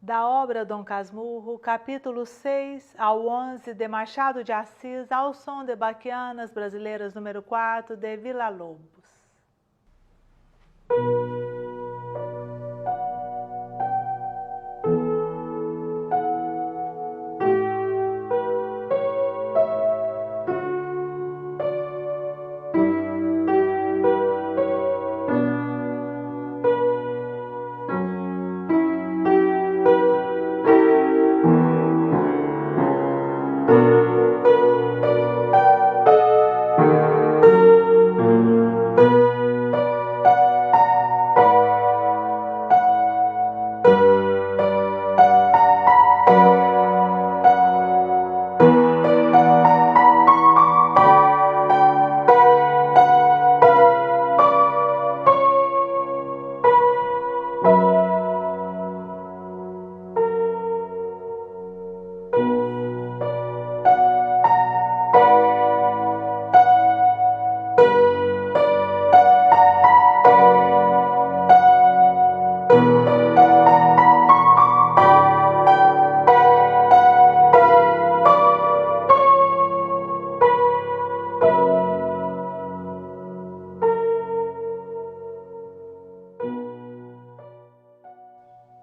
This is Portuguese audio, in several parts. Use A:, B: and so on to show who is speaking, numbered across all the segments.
A: Da obra Dom Casmurro, capítulo 6 ao 11, de Machado de Assis, ao som de Baquianas Brasileiras número 4, de Villa-Lobos.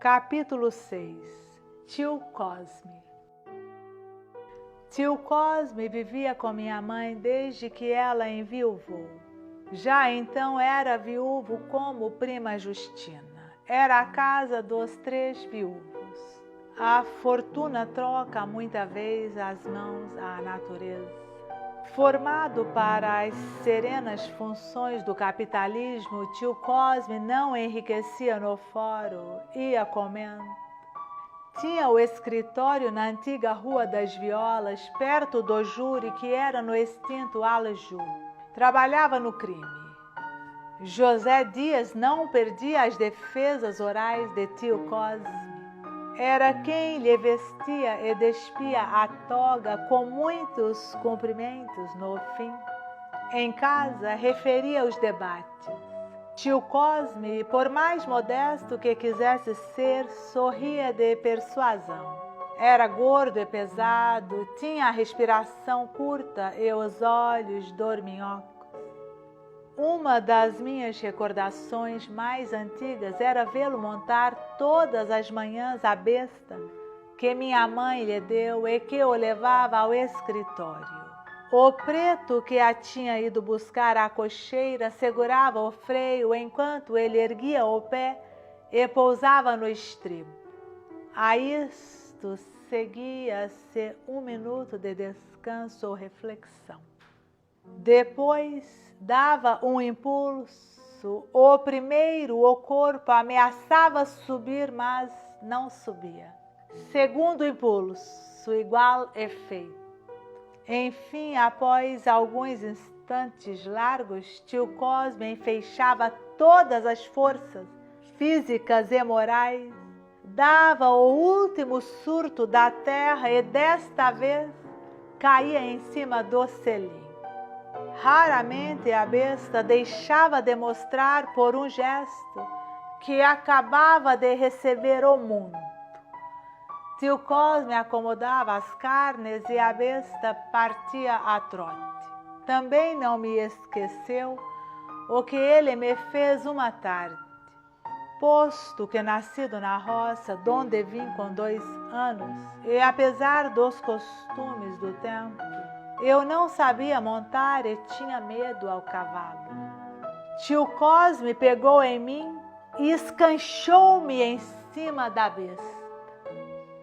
A: Capítulo 6. Tio Cosme. Tio Cosme vivia com minha mãe desde que ela enviuvou. Já então era viúvo como prima Justina. Era a casa dos 3 viúvos. A fortuna troca muita vez as mãos à natureza. Formado para as serenas funções do capitalismo, tio Cosme não enriquecia no fórum, ia comendo. Tinha o escritório na antiga Rua das Violas, perto do júri que era no extinto Alaju. Trabalhava no crime. José Dias não perdia as defesas orais de tio Cosme. Era quem lhe vestia e despia a toga com muitos cumprimentos no fim. Em casa, referia os debates. Tio Cosme, por mais modesto que quisesse ser, sorria de persuasão. Era gordo e pesado, tinha a respiração curta e os olhos dorminhocos. Uma das minhas recordações mais antigas era vê-lo montar todas as manhãs a besta que minha mãe lhe deu e que o levava ao escritório. O preto que a tinha ido buscar à cocheira segurava o freio enquanto ele erguia o pé e pousava no estribo. A isto seguia-se 1 minuto de descanso ou reflexão. Depois dava um impulso, o primeiro o corpo ameaçava subir, mas não subia. Segundo impulso, igual efeito. Enfim, após alguns instantes largos, tio Cosme enfeixava todas as forças físicas e morais, dava o último surto da terra e desta vez caía em cima do selim. Raramente a besta deixava de mostrar por um gesto que acabava de receber o mundo. Tio Cosme acomodava as carnes e a besta partia a trote. Também não me esqueceu o que ele me fez uma tarde. Posto que nascido na roça, donde vim com 2 anos, e apesar dos costumes do tempo, eu não sabia montar e tinha medo ao cavalo. Tio Cosme pegou em mim e escanchou-me em cima da besta.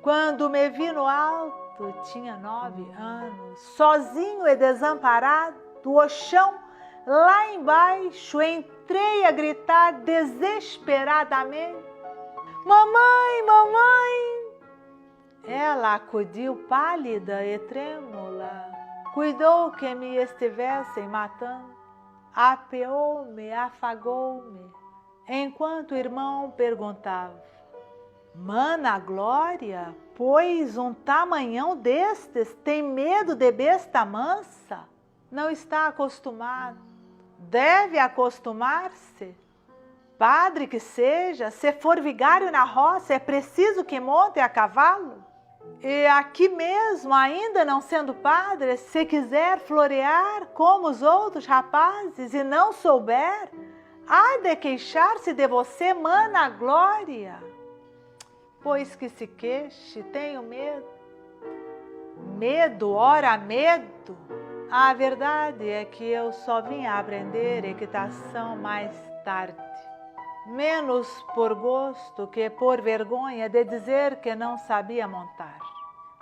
A: Quando me vi no alto, tinha 9 anos, sozinho e desamparado, o chão, lá embaixo, entrei a gritar desesperadamente: "Mamãe, mamãe!" Ela acudiu pálida e trêmula. Cuidou que me estivessem matando, apeou-me, afagou-me, enquanto o irmão perguntava: "Mana Glória, pois um tamanhão destes tem medo de besta mansa? Não está acostumado, deve acostumar-se." Padre que seja, se for vigário na roça, é preciso que monte a cavalo? E aqui mesmo, ainda não sendo padre, se quiser florear como os outros rapazes e não souber, há de queixar-se de você, mana Glória. Pois que se queixe, tenho medo. Medo, ora medo. A verdade é que eu só vim a aprender equitação mais tarde. Menos por gosto que por vergonha de dizer que não sabia montar.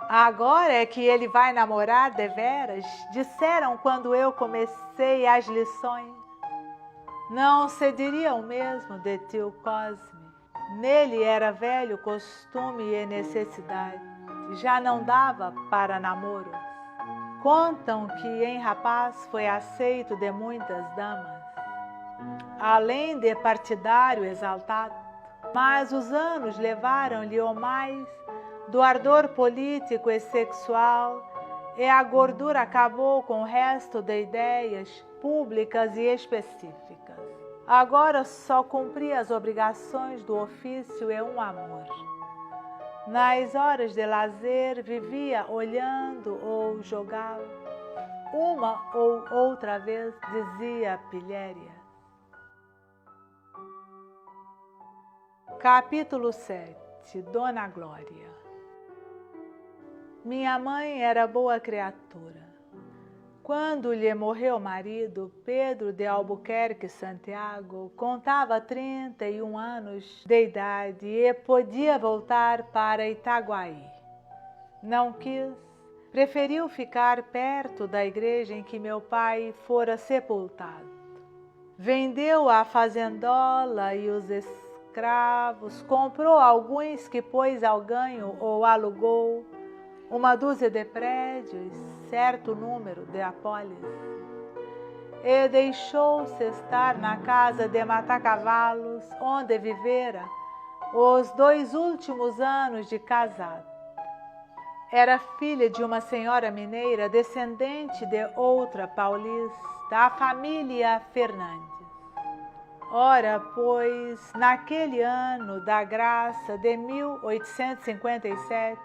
A: Agora é que ele vai namorar deveras, disseram quando eu comecei as lições. Não se diria o mesmo de tio Cosme. Nele era velho costume e necessidade. Já não dava para namoros. Contam que em rapaz foi aceito de muitas damas, além de partidário exaltado, mas os anos levaram-lhe o mais do ardor político e sexual, e a gordura acabou com o resto de ideias públicas e específicas. Agora só cumpria as obrigações do ofício e um amor. Nas horas de lazer vivia olhando ou jogava. Uma ou outra vez dizia pilhéria. Capítulo 7. Dona Glória. Minha mãe era boa criatura. Quando lhe morreu o marido, Pedro de Albuquerque Santiago, contava 31 anos de idade e podia voltar para Itaguaí. Não quis, preferiu ficar perto da igreja em que meu pai fora sepultado. Vendeu a fazendola e os escravos, comprou alguns que pôs ao ganho ou alugou, uma dúzia de prédios, certo número de apólices, e deixou-se estar na casa de Matacavalos, onde vivera os 2 últimos anos de casado. Era filha de uma senhora mineira, descendente de outra paulista, a família Fernandes. Ora, pois, naquele ano da graça de 1857,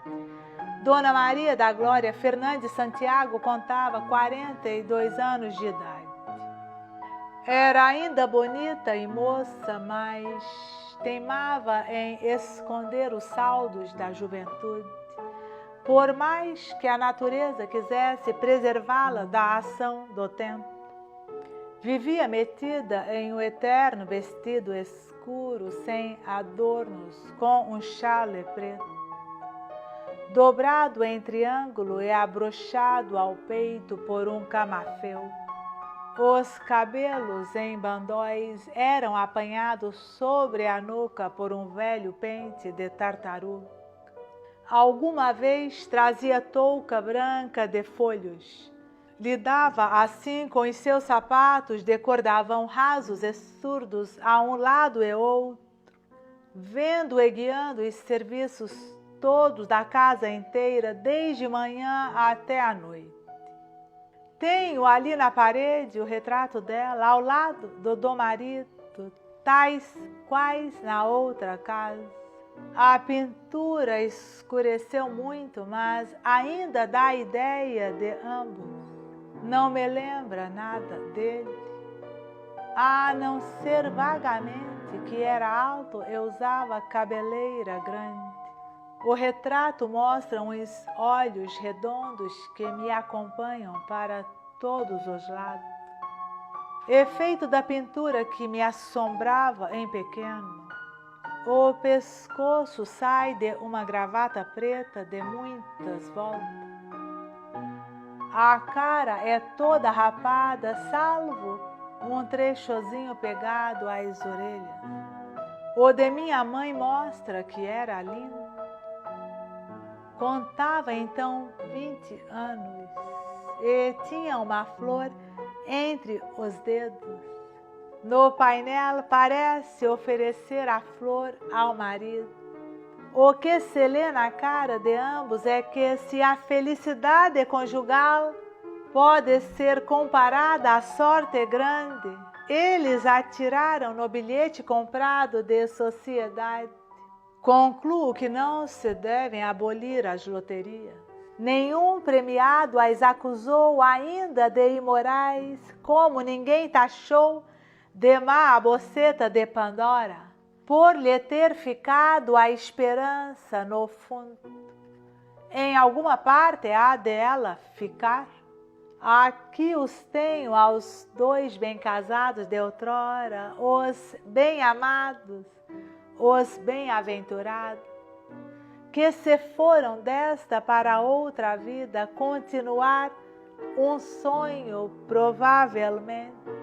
A: Dona Maria da Glória Fernandes Santiago contava 42 anos de idade. Era ainda bonita e moça, mas teimava em esconder os saldos da juventude, por mais que a natureza quisesse preservá-la da ação do tempo. Vivia metida em um eterno vestido escuro, sem adornos, com um chale preto, dobrado em triângulo e abrochado ao peito por um camafeu. Os cabelos em bandóis eram apanhados sobre a nuca por um velho pente de tartaruga. Alguma vez trazia touca branca de folhos. Lidava assim com os seus sapatos de cordavão rasos e surdos a um lado e outro, vendo e guiando os serviços todos da casa inteira, desde manhã até a noite. Tenho ali na parede o retrato dela, ao lado do marido, tais quais na outra casa. A pintura escureceu muito, mas ainda dá a ideia de ambos. Não me lembra nada dele, a não ser vagamente que era alto e usava cabeleira grande. O retrato mostra uns olhos redondos que me acompanham para todos os lados. Efeito da pintura que me assombrava em pequeno. O pescoço sai de uma gravata preta de muitas voltas. A cara é toda rapada, salvo um trechozinho pegado às orelhas. O de minha mãe mostra que era linda. Contava então 20 anos e tinha uma flor entre os dedos. No painel parece oferecer a flor ao marido. O que se lê na cara de ambos é que se a felicidade conjugal pode ser comparada à sorte grande, eles atiraram no bilhete comprado de sociedade. Concluo que não se devem abolir as loterias. Nenhum premiado as acusou ainda de imorais, como ninguém taxou de má a boceta de Pandora, por lhe ter ficado a esperança no fundo. Em alguma parte há dela ficar. Aqui os tenho aos dois bem casados de outrora, os bem-amados, os bem-aventurados, que se foram desta para outra vida continuar um sonho provavelmente.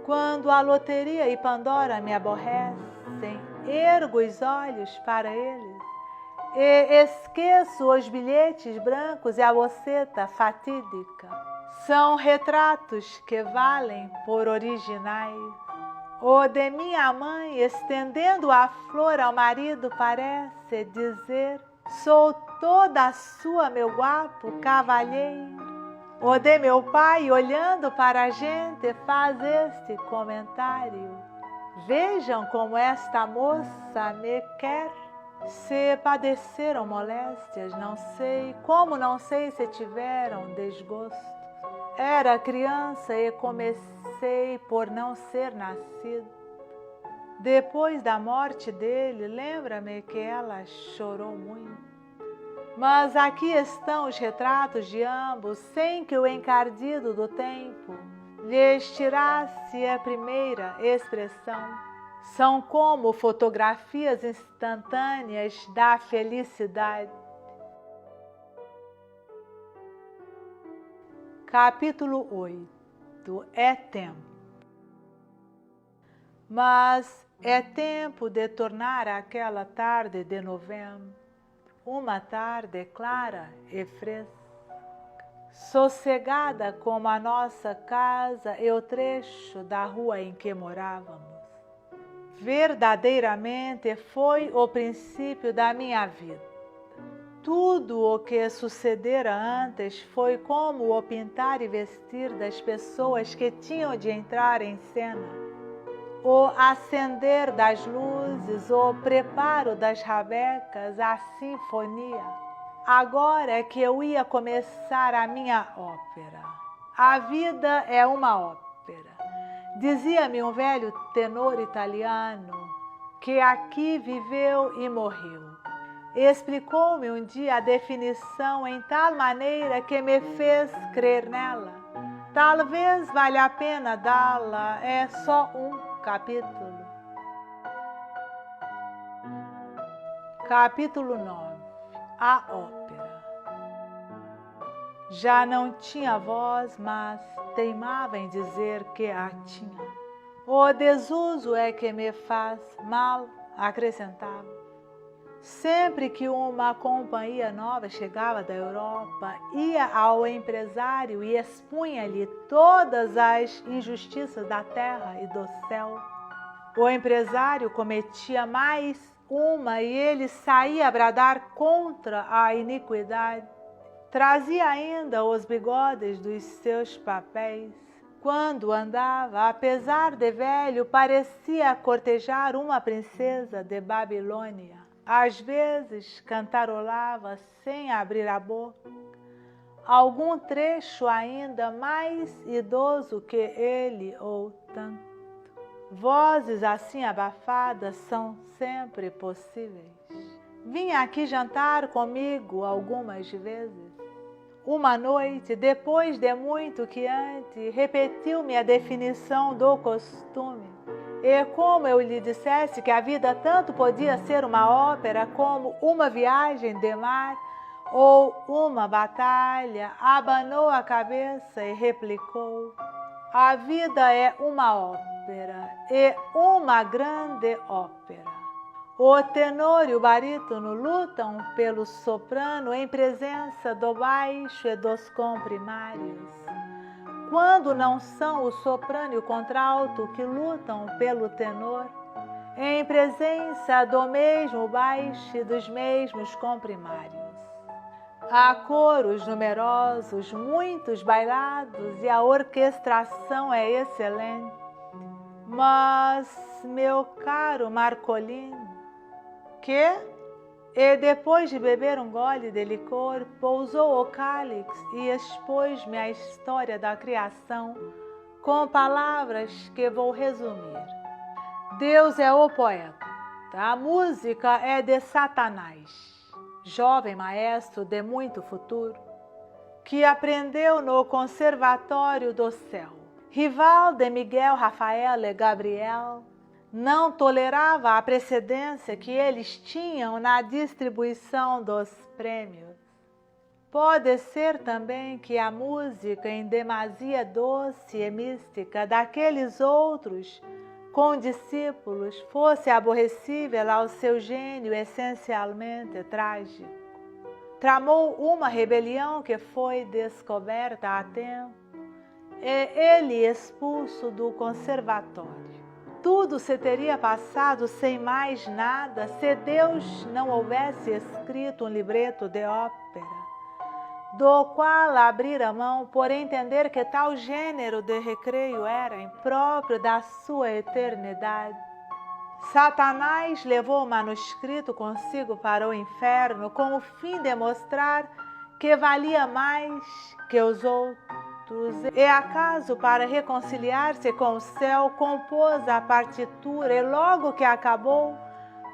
A: Quando a loteria e Pandora me aborrecem, ergo os olhos para eles e esqueço os bilhetes brancos e a boceta fatídica. São retratos que valem por originais. O de minha mãe, estendendo a flor ao marido, parece dizer: sou toda sua, meu guapo cavalheiro. O de meu pai, olhando para a gente, faz este comentário: vejam como esta moça me quer. Se padeceram moléstias, não sei, como não sei se tiveram desgosto. Era criança e comecei por não ser nascido. Depois da morte dele, lembra-me que ela chorou muito. Mas aqui estão os retratos de ambos, sem que o encardido do tempo lhes tirasse a primeira expressão. São como fotografias instantâneas da felicidade. Capítulo 8. É tempo. Mas é tempo de tornar aquela tarde de novembro uma tarde clara e fresca, sossegada como a nossa casa e o trecho da rua em que morávamos. Verdadeiramente foi o princípio da minha vida. Tudo o que sucedera antes foi como o pintar e vestir das pessoas que tinham de entrar em cena, o acender das luzes, o preparo das rabecas, a sinfonia. Agora é que eu ia começar a minha ópera. A vida é uma ópera. Dizia-me um velho tenor italiano que aqui viveu e morreu. Explicou-me um dia a definição em tal maneira que me fez crer nela. Talvez valha a pena dá-la, é só um capítulo. Capítulo 9. A ópera. Já não tinha voz, mas teimava em dizer que a tinha. O desuso é que me faz mal, acrescentava. Sempre que uma companhia nova chegava da Europa, ia ao empresário e expunha-lhe todas as injustiças da terra e do céu. O empresário cometia mais uma e ele saía a bradar contra a iniquidade. Trazia ainda os bigodes dos seus papéis. Quando andava, apesar de velho, parecia cortejar uma princesa de Babilônia. Às vezes cantarolava sem abrir a boca algum trecho ainda mais idoso que ele ou tanto. Vozes assim abafadas são sempre possíveis. Vinha aqui jantar comigo algumas vezes. Uma noite, depois de muito que antes, repetiu-me a definição do costume. E como eu lhe dissesse que a vida tanto podia ser uma ópera como uma viagem de mar ou uma batalha, abanou a cabeça e replicou: a vida é uma ópera e uma grande ópera. O tenor e o barítono lutam pelo soprano em presença do baixo e dos comprimários. Quando não são o soprano e o contralto que lutam pelo tenor, em presença do mesmo baixo e dos mesmos comprimários. Há coros numerosos, muitos bailados e a orquestração é excelente. Mas, meu caro Marcolino, que? E depois de beber um gole de licor, pousou o cálice e expôs-me a história da criação com palavras que vou resumir. Deus é o poeta, a música é de Satanás, jovem maestro de muito futuro, que aprendeu no Conservatório do Céu. Rival de Miguel, Rafael e Gabriel, não tolerava a precedência que eles tinham na distribuição dos prêmios. Pode ser também que a música em demasia doce e mística daqueles outros condiscípulos fosse aborrecível ao seu gênio essencialmente trágico. Tramou uma rebelião que foi descoberta a tempo e ele expulso do conservatório. Tudo se teria passado sem mais nada se Deus não houvesse escrito um libreto de ópera, do qual abrira mão por entender que tal gênero de recreio era impróprio da sua eternidade. Satanás levou o manuscrito consigo para o inferno com o fim de mostrar que valia mais que os outros. E acaso, para reconciliar-se com o céu, compôs a partitura e logo que acabou,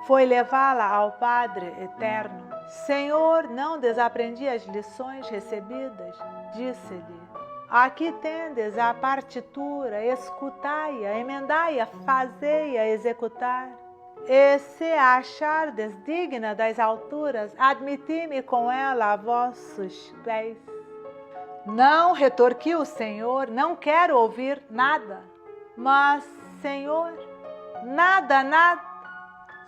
A: foi levá-la ao Padre Eterno. Senhor, não desaprendi as lições recebidas, disse-lhe. Aqui tendes a partitura, escutai-a, emendai-a, fazei-a executar. E se a achardes digna das alturas, admiti-me com ela a vossos pés. Não, retorquiu o Senhor, não quero ouvir nada. Mas, Senhor, nada.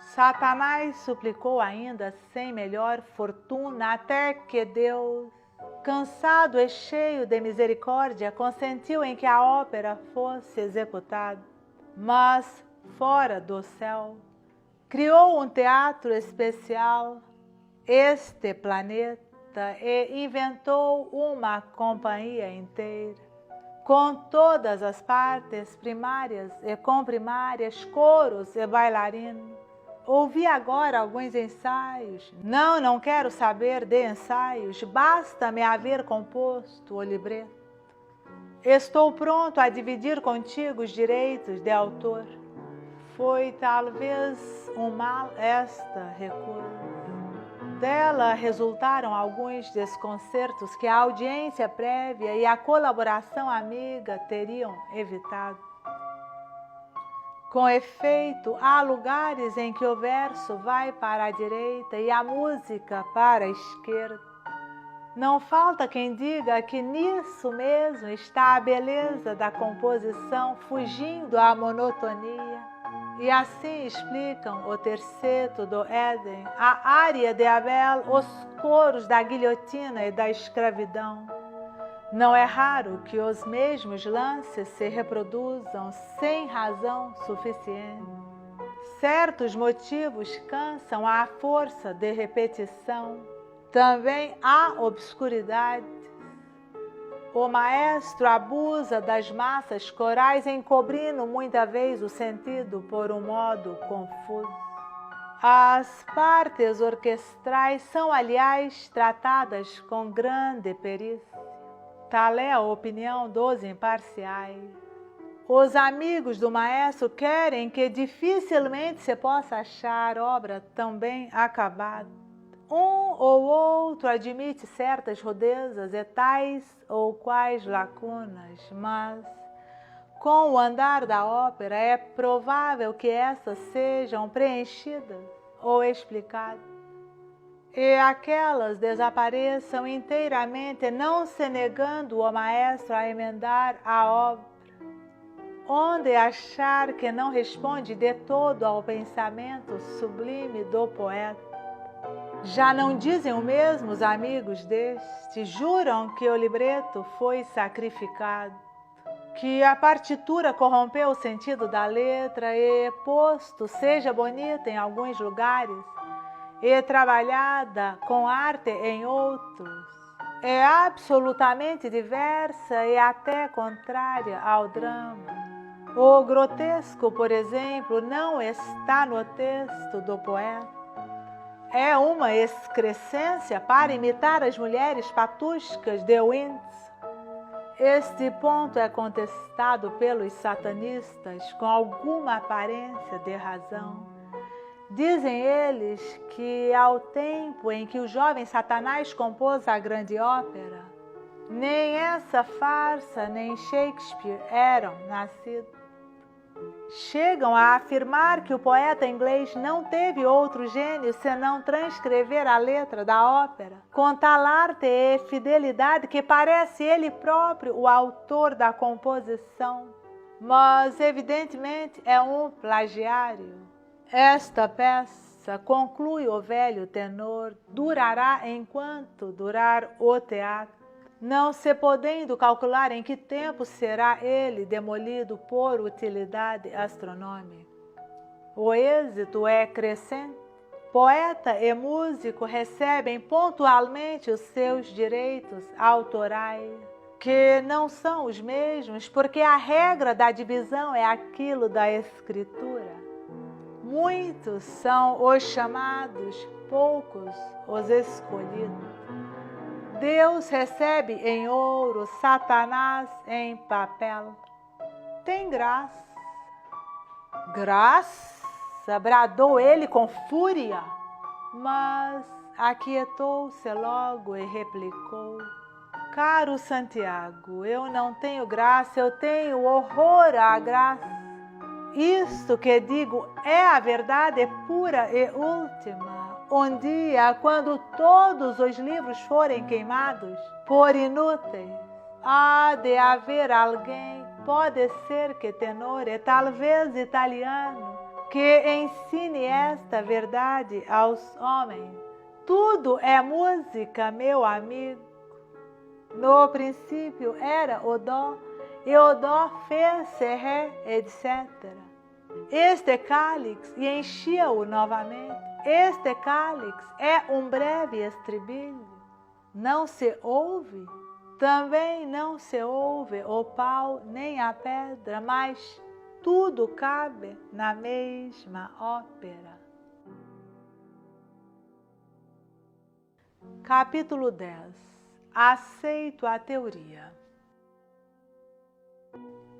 A: Satanás suplicou ainda sem melhor fortuna, até que Deus, cansado e cheio de misericórdia, consentiu em que a ópera fosse executada. Mas, fora do céu, criou um teatro especial, este planeta, e inventou uma companhia inteira, com todas as partes primárias e comprimárias, coros e bailarinos. Ouvi agora alguns ensaios. Não quero saber de ensaios, basta-me haver composto o libreto. Estou pronto a dividir contigo os direitos de autor. Foi talvez um mal esta recusa. Dela resultaram alguns desconcertos que a audiência prévia e a colaboração amiga teriam evitado. Com efeito, há lugares em que o verso vai para a direita e a música para a esquerda. Não falta quem diga que nisso mesmo está a beleza da composição, fugindo à monotonia. E assim explicam o terceto do Éden, a ária de Abel, os coros da guilhotina e da escravidão. Não é raro que os mesmos lances se reproduzam sem razão suficiente. Certos motivos cansam à força de repetição. Também há obscuridade. O maestro abusa das massas corais, encobrindo muita vez o sentido por um modo confuso. As partes orquestrais são, aliás, tratadas com grande perícia. Tal é a opinião dos imparciais. Os amigos do maestro querem que dificilmente se possa achar obra tão bem acabada. Um ou outro admite certas rudezas e tais ou quais lacunas, mas com o andar da ópera é provável que essas sejam preenchidas ou explicadas, e aquelas desapareçam inteiramente, não se negando o maestro a emendar a obra, onde achar que não responde de todo ao pensamento sublime do poeta. Já não dizem o mesmo os amigos deste, juram que o libreto foi sacrificado, que a partitura corrompeu o sentido da letra e, posto seja bonita em alguns lugares e trabalhada com arte em outros, é absolutamente diversa e até contrária ao drama. O grotesco, por exemplo, não está no texto do poeta. É uma excrescência para imitar as mulheres patuscas de Windsor. Este ponto é contestado pelos satanistas com alguma aparência de razão. Dizem eles que ao tempo em que o jovem Satanás compôs a grande ópera, nem essa farsa nem Shakespeare eram nascidos. Chegam a afirmar que o poeta inglês não teve outro gênio senão transcrever a letra da ópera com tal arte e fidelidade que parece ele próprio o autor da composição. Mas, evidentemente, é um plagiário. Esta peça, conclui o velho tenor, durará enquanto durar o teatro, não se podendo calcular em que tempo será ele demolido por utilidade astronômica. O êxito é crescente. Poeta e músico recebem pontualmente os seus direitos autorais, que não são os mesmos, porque a regra da divisão é aquilo da escritura. Muitos são os chamados, poucos os escolhidos. Deus recebe em ouro, Satanás em papel. Tem graça. Graça, bradou ele com fúria, mas aquietou-se logo e replicou: caro Santiago, eu não tenho graça, eu tenho horror à graça. Isto que digo é a verdade pura e última. Um dia, quando todos os livros forem queimados por inúteis, há de haver alguém, pode ser que tenor e talvez italiano, que ensine esta verdade aos homens. Tudo é música, meu amigo. No princípio era o dó, e o dó fez-se ré, etc. Este cálice, e enchia-o novamente. Este cálice é um breve estribilho. Não se ouve? Também não se ouve o pau nem a pedra, mas tudo cabe na mesma ópera. Capítulo 10. Aceito a teoria.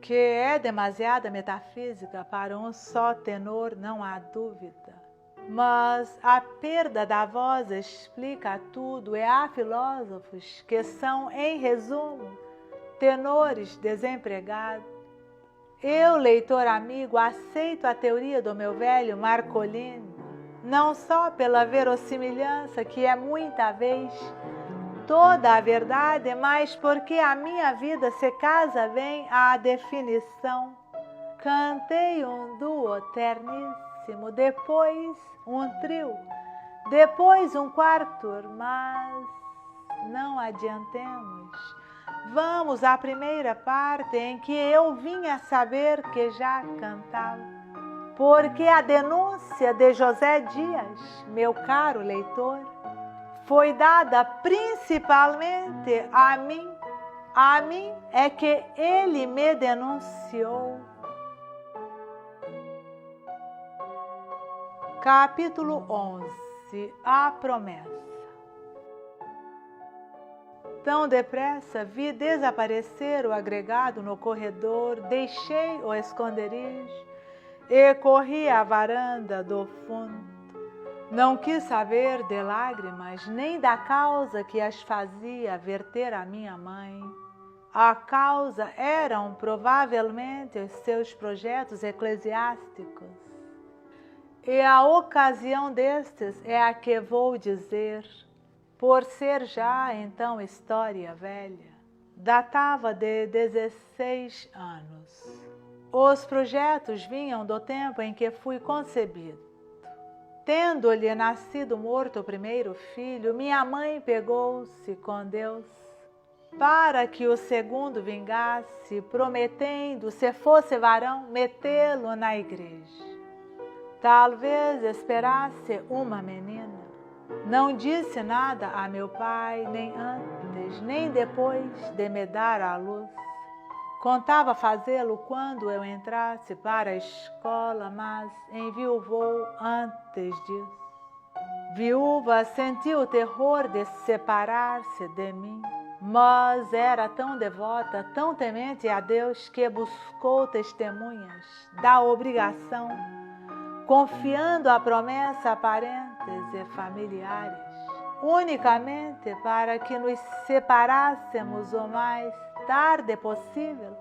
A: Que é demasiada metafísica para um só tenor, não há dúvida. Mas a perda da voz explica tudo, e há filósofos que são, em resumo, tenores desempregados. Eu, leitor amigo, aceito a teoria do meu velho Marcolini, não só pela verossimilhança, que é muita vez toda a verdade, mas porque a minha vida se casa bem à definição. Cantei um duo terníssimo, depois um trio, depois um quarto, mas não adiantemos. Vamos à primeira parte, em que eu vinha saber que já cantava. Porque a denúncia de José Dias, meu caro leitor, foi dada principalmente a mim. A mim é que ele me denunciou. Capítulo 11. A promessa. Tão depressa vi desaparecer o agregado no corredor, deixei o esconderijo e corri à varanda do fundo. Não quis saber de lágrimas, nem da causa que as fazia verter a minha mãe. A causa eram provavelmente os seus projetos eclesiásticos. E a ocasião destes é a que vou dizer, por ser já então história velha. Datava de 16 anos. Os projetos vinham do tempo em que fui concebido. Tendo-lhe nascido morto o primeiro filho, minha mãe pegou-se com Deus para que o segundo vingasse, prometendo, se fosse varão, metê-lo na igreja. Talvez esperasse uma menina. Não disse nada a meu pai, nem antes, nem depois de me dar à luz. Contava fazê-lo quando eu entrasse para a escola, mas enviuvou antes disso. Viúva, sentiu o terror de separar-se de mim, mas era tão devota, tão temente a Deus, que buscou testemunhas da obrigação, confiando a promessa a parentes e familiares, unicamente para que nos separássemos o mais tarde possível.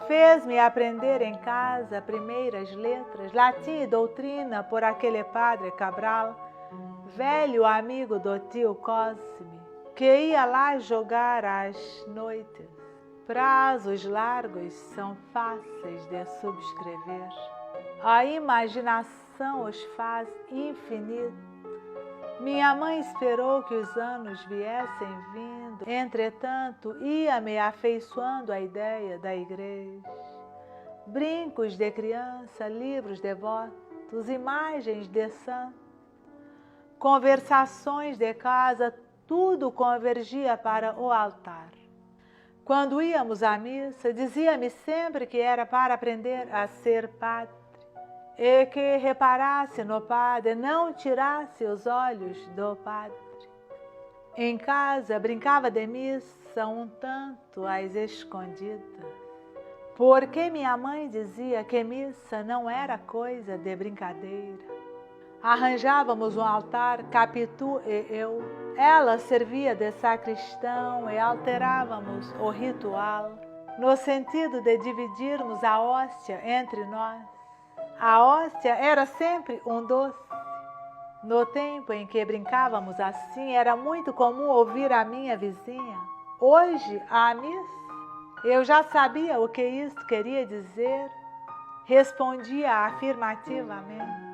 A: Fez-me aprender em casa primeiras letras, latim e doutrina por aquele padre Cabral, velho amigo do tio Cosme, que ia lá jogar às noites. Prazos largos são fáceis de subscrever. A imaginação os faz infinitos. Minha mãe esperou que os anos viessem vindo, entretanto ia me afeiçoando a ideia da igreja. Brincos de criança, livros devotos, imagens de santos, conversações de casa, tudo convergia para o altar. Quando íamos à missa, dizia-me sempre que era para aprender a ser padre, e que reparasse no padre, não tirasse os olhos do padre. Em casa, brincava de missa um tanto às escondidas, porque minha mãe dizia que missa não era coisa de brincadeira. Arranjávamos um altar, Capitu e eu. Ela servia de sacristão e alterávamos o ritual, no sentido de dividirmos a hóstia entre nós. A hóstia era sempre um doce. No tempo em que brincávamos assim, era muito comum ouvir a minha vizinha: hoje há missa? Eu já sabia o que isso queria dizer. Respondia afirmativamente.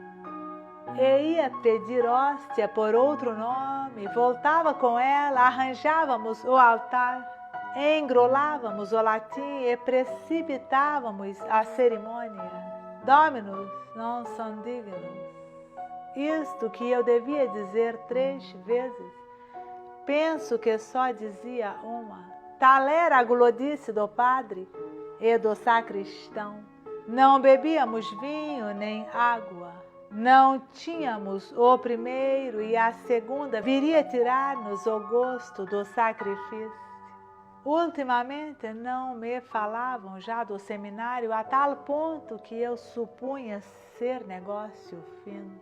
A: E ia pedir hóstia por outro nome, voltava com ela, arranjávamos o altar, engrolávamos o latim e precipitávamos a cerimônia. Dominus non sum dignus. Isto que eu devia dizer 3 vezes, penso que só dizia uma. Tal era a glodice do padre e do sacristão. Não bebíamos vinho nem água. Não tínhamos o primeiro e a segunda viria tirar-nos o gosto do sacrifício. Ultimamente não me falavam já do seminário a tal ponto que eu supunha ser negócio fino.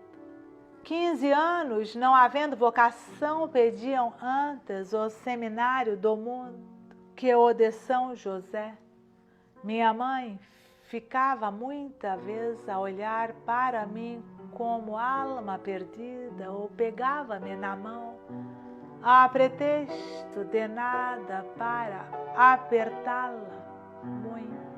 A: 15 anos, não havendo vocação, pediam antes o seminário do mundo que o de São José. Minha mãe ficava muita vez a olhar para mim como alma perdida ou pegava-me na mão a pretexto de nada para apertá-la muito.